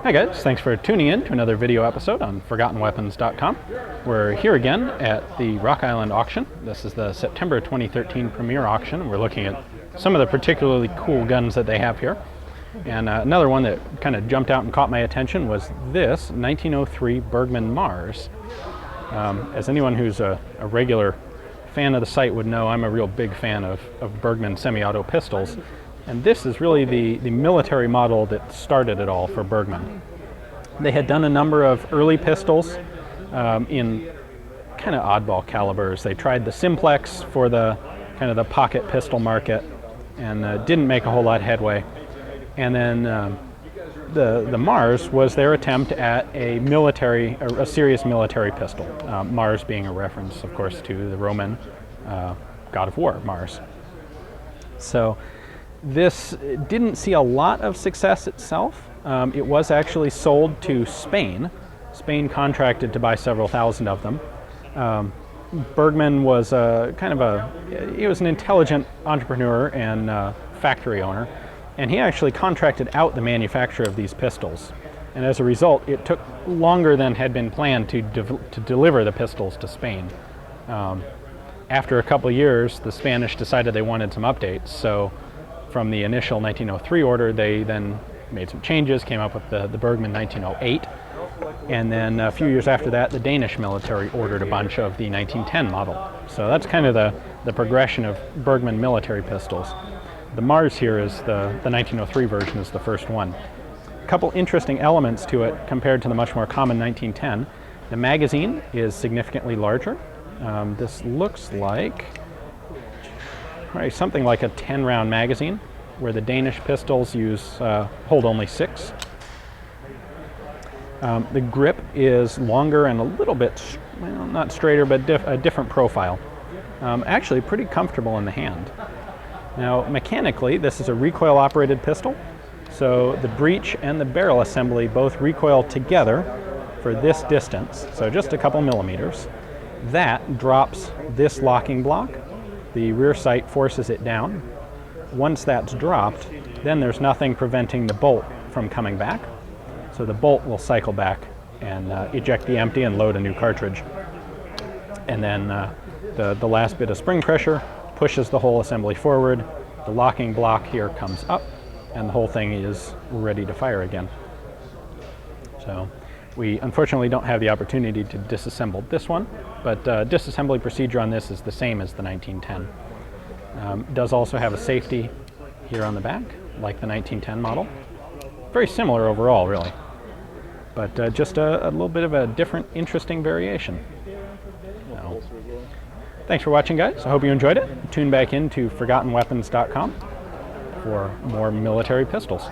Hi guys, thanks for tuning in to another video episode on ForgottenWeapons.com. We're here again at the Rock Island auction. This is the September 2013 premiere auction. We're looking at some of the particularly cool guns that they have here. And another one that kind of jumped out and caught my attention was this 1903 Bergmann-Mars. As anyone who's a regular fan of the site would know, I'm a real big fan of Bergmann semi-auto pistols. And this is really the military model that started it all for Bergmann. They had done a number of early pistols in kind of oddball calibers. They tried the Simplex for the kind of the pocket pistol market and didn't make a whole lot of headway. And then the Mars was their attempt at a serious military pistol. Mars being a reference, of course, to the Roman god of war, Mars. So this didn't see a lot of success itself. It was actually sold to Spain. Spain contracted to buy several thousand of them. Bergmann was he was an intelligent entrepreneur and factory owner, and he actually contracted out the manufacture of these pistols. And as a result, it took longer than had been planned to deliver the pistols to Spain. After a couple of years, the Spanish decided they wanted some updates, so from the initial 1903 order, they then made some changes, came up with the Bergmann 1908, and then a few years after that, the Danish military ordered a bunch of the 1910 model. So that's kind of the progression of Bergmann military pistols. The Mars here is the 1903 version is the first one. A couple interesting elements to it compared to the much more common 1910. The magazine is significantly larger. This looks like something like a 10-round magazine, where the Danish pistols hold only 6. The grip is longer and a little bit, well, not straighter, but a different profile. Actually pretty comfortable in the hand. Now, mechanically, this is a recoil-operated pistol, so the breech and the barrel assembly both recoil together for this distance, so just a couple millimeters. That drops this locking block. The rear sight forces it down. Once that's dropped, then there's nothing preventing the bolt from coming back. So the bolt will cycle back and eject the empty and load a new cartridge. And then the last bit of spring pressure pushes the whole assembly forward. The locking block here comes up, and the whole thing is ready to fire again. So we unfortunately don't have the opportunity to disassemble this one, but disassembly procedure on this is the same as the 1910. It does also have a safety here on the back, like the 1910 model. Very similar overall, really, but just a little bit of a different, interesting variation. So, thanks for watching, guys. I hope you enjoyed it. Tune back in to ForgottenWeapons.com for more military pistols.